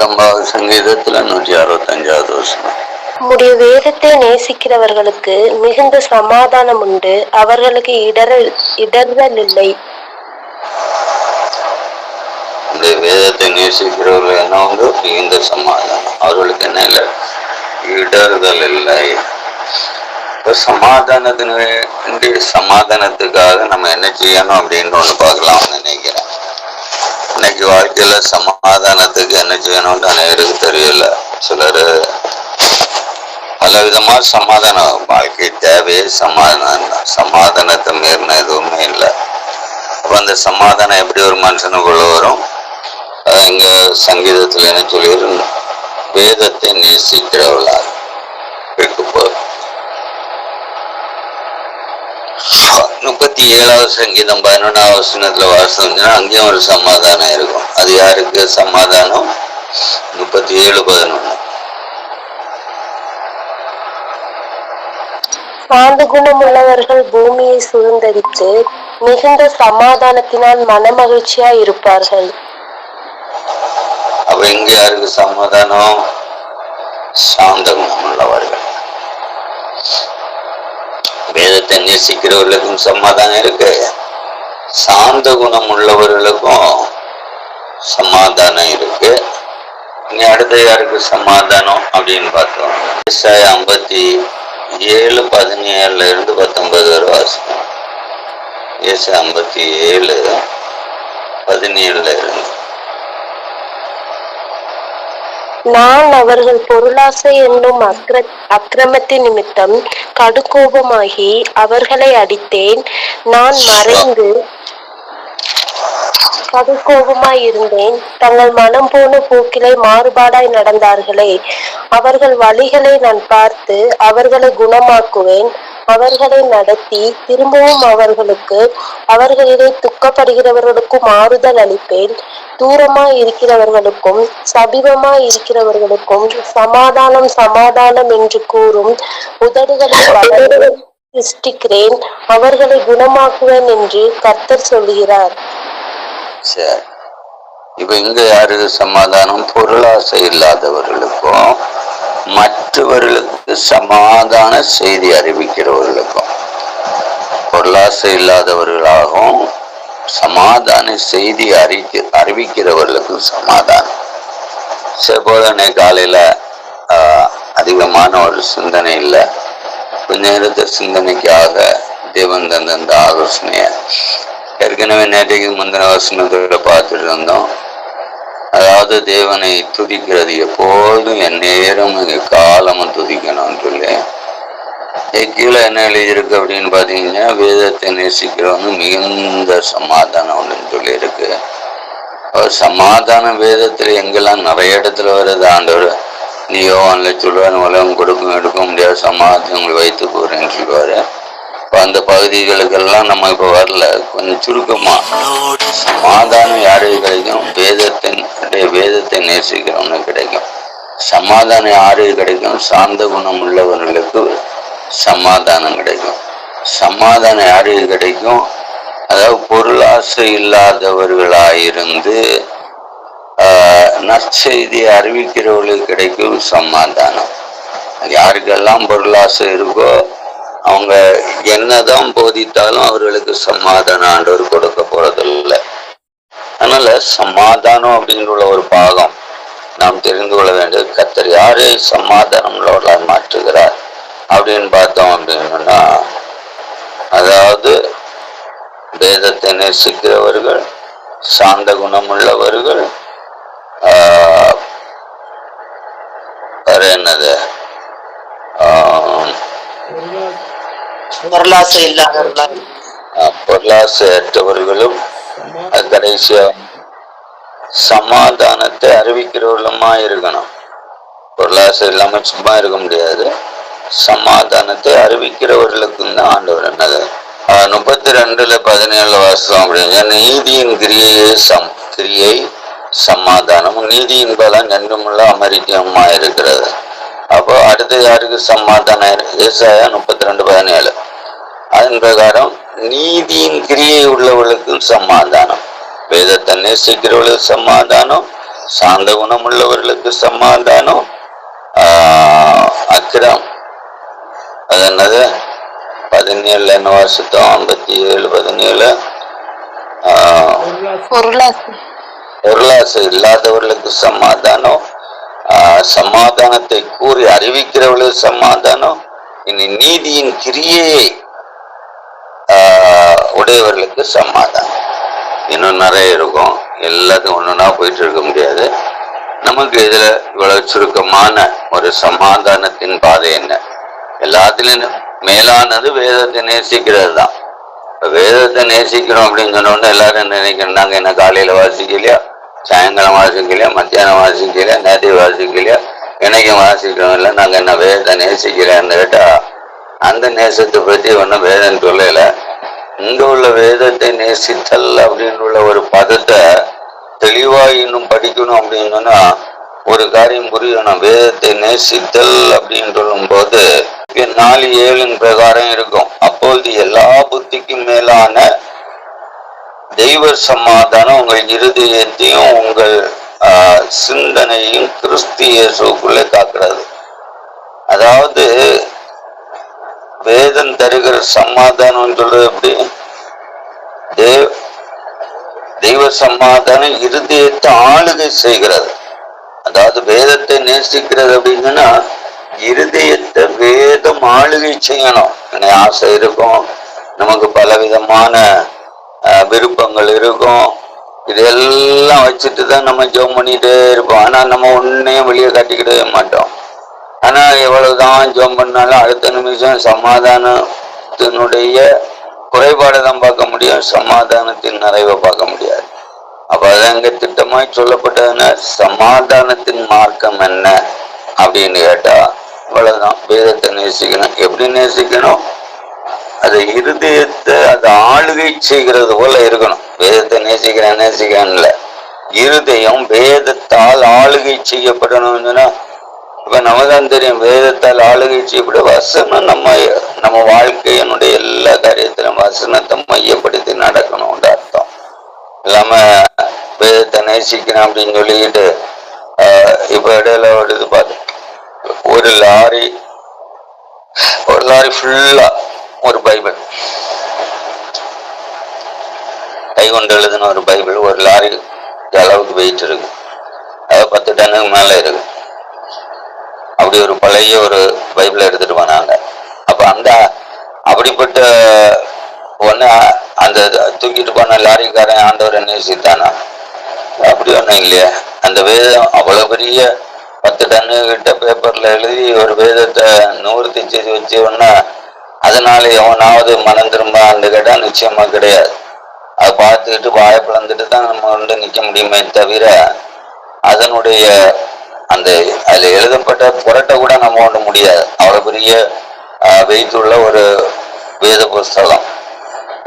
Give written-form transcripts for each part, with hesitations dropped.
59வது சங்கீதத்துல 165வது வசனம். உம்முடைய வேதத்தை நேசிக்கிறவர்களுக்கு மிகுந்த சமாதானம் உண்டு, அவர்களுக்கு இடறுதல் இல்லை. உடைய வேதத்தை நேசிக்கிறவர்கள் என்ன உண்டு? மிகுந்த சமாதானம். அவர்களுக்கு என்ன இல்லை? இடறுதல் இல்லை. இப்ப சமாதானத்துக்காக நம்ம என்ன செய்யணும் அப்படின்னு ஒண்ணு பார்க்கலாம்னு நினைக்கிறேன். இன்னைக்கு வாழ்க்கையில சமாதானத்துக்கு என்ன செய்யணும்னு அனைவருக்கு தெரியல. சிலர் பல விதமா சமாதானம், வாழ்க்கை தேவையே சமாதானம் தான். சமாதானத்தை மீறின எதுவுமே இல்லை. அப்ப அந்த சமாதானம் எப்படி ஒரு மனுஷனுக்குள்ள வரும்? எங்க சங்கீதத்துல என்ன சொல்லிடும்? வேதத்தை நேசிக்கிறவளா இருக்கு போதும். 37வது சங்கீதம் 11வது வசனத்துல வாசம்னா அங்கேயும் ஒரு சமாதானம் இருக்கும். அது யாருக்கு சமாதானம்? 37:11. சாந்த குணம் உள்ளவர்கள் பூமியை சுதந்தரித்து மிகுந்த சமாதானத்தினால் மனமகிழ்ச்சியா இருப்பார்கள். அப்ப இங்க யாருக்கு சமாதானம்? சாந்த குணம் உள்ளவர்கள். வேதத்தை நேசிக்கிறவர்களுக்கும் சமாதானம் இருக்கு, சாந்த குணம் உள்ளவர்களுக்கும் சமாதானம் இருக்கு. இனி அடுத்த யாருக்கு சமாதானம் அப்படின்னு பார்த்தோம். 57:17-19 வரை வாசிப்போம். 57:17 நான் அவர்கள் பொருளாசை என்னும் அக்கிரமத்தின் நிமித்தம் கடுகோபமாகி அவர்களை அடித்தேன். நான் மறைந்து கடுகோபமாயிருந்தேன். தங்கள் மனம் போன போக்கிலே மாறுபாடாய் நடந்தார்களே. அவர்கள் வழிகளை நான் பார்த்து அவர்களை குணமாக்குவேன். அவர்களை நடத்தி திரும்பவும் அவர்களிலே துக்கப்படுகிறவர்களுக்கும் ஆறுதல் அளிப்பேன். தூரமாய் இருக்கிறவர்களுக்கும் சமீபமாய் இருக்கிறவர்களுக்கும் சமாதானம் சமாதானம் என்று கூறும் உதடுகளை சிருஷ்டிக்கிறேன். அவர்களை குணமாக்குவேன் என்று கர்த்தர் சொல்கிறார். சரி, இப்ப இங்க யாருக்கு சமாதானம்? பொருளாசை இல்லாதவர்களுக்கும் மற்றவர்களுக்கு சமாதான செய்தி அறிவிக்கிறவர்களுக்கும். பொருளாசை இல்லாதவர்களாகவும் சமாதான செய்தி அறிவிக்கிறவர்களுக்கும் சமாதானம். செவ்வாய் காலையில அதிகமான ஒரு சிந்தனை இல்லை, கொஞ்ச நேரத்தை சிந்தனைக்காக தேவன் தந்த ஆலோசனைய ஏற்கனவே நேற்றைக்கு முந்தின வசனத்தோட பார்த்துட்டு இருந்தோம். அதாவது தேவனை துதிக்கிறது எப்போதும் என் நேரம் காலமும் துதிக்கணும்னு சொல்லி கீழே என்ன எழுதியிருக்கு அப்படின்னு பார்த்தீங்கன்னா, வேதத்தை நேசிக்கிறவங்க மிகுந்த சமாதானம் அப்படின்னு சொல்லி இருக்கு. சமாதான வேதத்துல எங்கெல்லாம் நிறைய இடத்துல வருது. ஆண்டவர் நீயோ அந்த சொல்லுவார், உலகம் கொடுக்கும் எடுக்க முடியாத சமாதானம் உங்களை வைத்து போறேன்னு சொல்லுவாரு. அந்த பகுதிகளுக்கெல்லாம் நம்ம இப்ப வரல. கொஞ்சம் சுருக்கமா சமாதானம் யாருக்கு கிடைக்கும்? வேதத்தை நேசிக்கிறவனுக்கு கிடைக்கும். சமாதானம் யாருக்கு கிடைக்கும்? சாந்த குணம் உள்ளவர்களுக்கு சமாதானம் கிடைக்கும். சமாதானம் யாருக்கு கிடைக்கும்? அதாவது பொருளாசை இல்லாதவர்களாயிருந்து நற்செய்தியை அறிவிக்கிறவர்களுக்கு கிடைக்கும் சமாதானம். யாருக்கெல்லாம் பொருளாசை இருக்கோ அவங்க என்னதான் போதித்தாலும் அவர்களுக்கு சமாதானம் ஆண்டவர் கொடுக்க போறதில்லை. அதனால சமாதானம் அப்படிங்கிற ஒரு பாகம் நாம் தெரிந்து கொள்ள வேண்டியது. கர்த்தர் யாரை சமாதானம் உள்ளவர்களால் மாற்றுகிறார் அப்படின்னு பார்த்தோம் அப்படின்னா, அதாவது வேதத்தை நேசிக்கிறவர்கள், சாந்த குணம் உள்ளவர்கள், வேற என்னது, பொருளாசையற்றவர்களும் கடைசியா சமாதானத்தை அறிவிக்கிறவர்களுமா இருக்கணும். பொருளாசை இல்லாம சும்மா இருக்க முடியாது. சமாதானத்தை அறிவிக்கிறவர்களுக்கும் தான் ஆண்டவர் என்னது 32:17 வாசம் அப்படிங்க. நீதியின் கிரியை சமாதானம், நீதியின் பலன் என்றுமுள்ள அமெரிக்கமா இருக்கிறது. அப்போ அடுத்து யாருக்கு சமாதானம்? ஏசாயா 32:17. அதன் பிரகாரம் நீதியின் கிரியை உள்ளவர்களுக்கும் சமாதானம், வேதத்தை நேசிக்கிறவர்களுக்கு சமாதானம், சாந்த குணம் உள்ளவர்களுக்கு சமாதானம். அக்கிரம் அது என்னது 17 என்ன வருஷத்தம் 57 17 பொருளாசை இல்லாதவர்களுக்கு சமாதானம். சமாதானத்தை கூறி அறிவிக்கிறவர்களுக்கு சமாதானம். இனி நீதியின் கிரியையை உடையவர்களுக்கு சமாதானம். இன்னும் நிறைய இருக்கும், எல்லாத்தையும் ஒண்ணுன்னா போயிட்டு இருக்க முடியாது. நமக்கு இதுல இவ்வளவு சுருக்கமான ஒரு சமாதானத்தின் பாதை என்ன? எல்லாத்திலும் மேலானது வேதத்தை நேசிக்கிறது தான். வேதத்தை நேசிக்கிறோம் அப்படின்னு சொன்னோன்னு எல்லாரும் என்ன நினைக்கிறோம், நாங்க என்ன காலையில வாசிக்கலையா, சாயங்காலம் வாசிக்கலையா, மத்தியானம் வாசிக்கலையா, நேற்று வாசிக்கலையா, என்னைக்கும் வாசிக்கிறோம் இல்லை, நாங்க என்ன வேதத்தை நேசிக்கிறேன்னு கேட்டா அந்த நேசத்தை பற்றி ஒன்றும் வேதம் சொல்லல. இங்க உள்ள வேதத்தை நேசித்தல் அப்படின்னு உள்ள ஒரு பதத்தை தெளிவா இன்னும் படிக்கணும் அப்படின்னு சொன்னா ஒரு காரியம் புரியணும். வேதத்தை நேசித்தல் அப்படின்னு சொல்லும் போது 4:7 பிரகாரம் இருக்கும். அப்பொழுது எல்லா புத்திக்கும் மேலான தெய்வ சமாதானம் உங்கள் இருதயத்தையும் உங்கள் சிந்தனையும் கிறிஸ்து இயேசுக்குள்ளே காக்கிறது. அதாவது வேதம் தருகிற சமாதானம் சொல்றது எப்படி? தெய்வ சமாதானம் இருதயத்தை ஆளுகை செய்கிறது. அதாவது வேதத்தை நேசிக்கிறது அப்படின்னா இருதயத்தை வேதம் ஆளுகை செய்யணும். ஆசை இருக்கும், நமக்கு பலவிதமான விருப்பங்கள் இருக்கும், இதெல்லாம் வச்சுட்டு தான் நம்ம ஜெபம் பண்ணிட்டே இருப்போம். ஆனா நம்ம ஒன்னையும் வெளியே காட்டிக்கிடவே மாட்டோம். ஆனா எவ்வளவுதான் ஜெபம் பண்ணாலும் அடுத்த நிமிஷம் சமாதானத்தினுடைய குறைபாடை தான் பார்க்க முடியும், சமாதானத்தின் நிறைவை பார்க்க முடியாது. அப்ப அதான் இங்க திட்டமாய் சொல்லப்பட்டதுன்னா சமாதானத்தின் மார்க்கம் என்ன அப்படின்னு கேட்டா இவ்வளவுதான். வேதத்தை நேசிக்கணும். எப்படி நேசிக்கணும்? அது இருதயத்தை அது ஆளுகை செய்கிறது போல இருக்கணும். வேதத்தை நேசிக்கிறேன்ல, இருதயம் வேதத்தால் ஆளுகை செய்யப்படணும்னு சொன்னா இப்ப நமதான் தெரியும். வேதத்தால் ஆளுகை செய்யப்பட வசனம் நம்ம வாழ்க்கையினுடைய எல்லா காரியத்திலும் வசனத்தை மையப்படுத்தி நடக்கணும்னு அர்த்தம். இல்லாம வேதத்தை நேசிக்கிறேன் அப்படின்னு சொல்லிக்கிட்டு இப்ப இடையில ஒரு இது பார்த்து ஒரு லாரி ஃபுல்லா ஒரு பைபிள் கை கொண்டு எழுதுன ஒரு பைபிள் ஒரு லாரி அளவுக்கு வெயிட் இருக்கு. அது 10 டன்னுக்கு மேல இருக்கு. அப்படி ஒரு பழைய ஒரு பைபிளை எடுத்துட்டு போனாங்க. அப்ப அப்படிப்பட்ட ஒண்ணு அந்த தூக்கிட்டு போன லாரிக்காரன் ஆண்டவரை நேசித்தானா? அப்படி ஒண்ணும் இல்லையா? அந்த வேதம் அவ்வளவு பெரிய 10 டன்னு கிட்ட பேப்பர்ல எழுதி ஒரு வேதத்தை நிவர்த்தி செய்து வச்சு ஒன்னா அதனால எவனாவது மனம் திரும்ப அந்த கேட்டா நிச்சயமா கிடையாது. அதை பார்த்துக்கிட்டு வாயை பிளந்துட்டு தான் நம்ம நிக்க முடியுமே தவிர அதனுடைய அந்த அதுல எழுதப்பட்ட புரட்டை கூட நம்ம ஒண்ண முடியாது. அவ்வளவு பெரிய வெயிட் உள்ள ஒரு வேத புஸ்தகம்.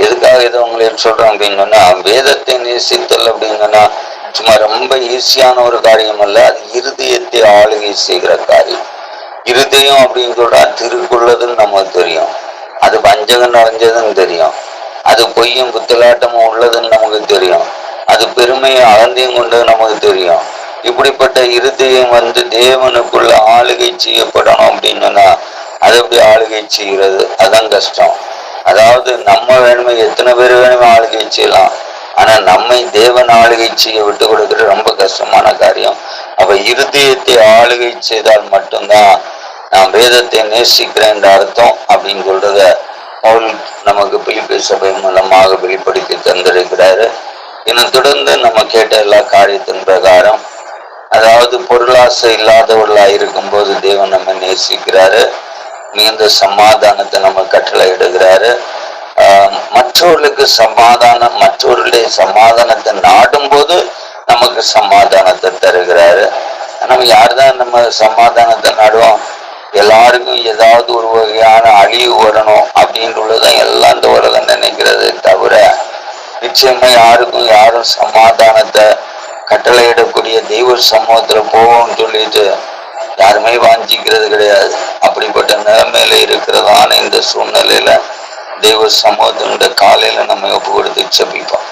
எதுக்காக இதை உங்களுக்கு சொல்றோம் அப்படின்னு சொன்னா வேதத்தை நேசித்தல் அப்படின்னு சொன்னா சும்மா ரொம்ப ஈஸியான ஒரு காரியம் அல்ல. அது இருதயத்தை ஆளுகை செய்கிற காரியம். இருதயம் அப்படின்னு சொல்றா திருக்குள்ளதுன்னு நமக்கு தெரியும், அது வஞ்சகம் நிறைஞ்சதுன்னு தெரியும், அது பொய்யும் புத்தலாட்டமும் உள்ளதுன்னு நமக்கு தெரியும், அது பெருமையும் அகந்தையும் கொண்டது நமக்கு தெரியும். இப்படிப்பட்ட இருதயம் தேவனுக்குள்ள ஆளுகை செய்யப்படணும் அப்படின்னா அது எப்படி ஆளுகை செய்கிறது? அதான் கஷ்டம். அதாவது நம்ம வேணுமே எத்தனை பேர் வேணுமே ஆளுகை செய்யலாம், ஆனா நம்மை தேவன் ஆளுகை செய்ய விட்டு கொடுக்கிறது ரொம்ப கஷ்டமான காரியம். அப்ப இருதயத்தை ஆளுகை செய்தால் மட்டும்தான் நான் வேதத்தை நேசிக்கிறேன் அர்த்தம் அப்படின்னு சொல்றத பவுல் நமக்கு பிலிப்பி சபை மூலமாக வெளிப்படுத்தி தந்திருக்கிறாரு. இன்னும் தொடர்ந்து நம்ம கேட்ட எல்லா காரியத்தின் பிரகாரம் அதாவது பொருளாசை இல்லாதவர்களா இருக்கும் போது தேவன் நம்ம நேசிக்கிறாரு. மிகுந்த சமாதானத்தை நம்ம கட்டளை இடுகிறாரு. மற்றவர்களுக்கு மற்றவர்களுடைய சமாதானத்தை நாடும் போது நமக்கு சமாதானத்தை தருகிறாரு. நம்ம யாருதான் நம்ம சமாதானத்தை நாடுவோம்? எல்லாருக்கும் ஏதாவது ஒரு வகையான அழிவு வரணும் அப்படின்றதான் எல்லாம் இந்த உலகம் நினைக்கிறது தவிர நிச்சயமா யாரும் சமாதானத்தை கட்டளையிடக்கூடிய தெய்வ சமூகத்துல போவோம்னு சொல்லிட்டு யாருமே வாஞ்சிக்கிறது கிடையாது. அப்படிப்பட்ட நிலைமையில இருக்கிறதான இந்த சூழ்நிலையில தெய்வ சமூகத்தினுடைய காலையில நம்ம ஒப்பு கொடுத்து செபிப்போம்.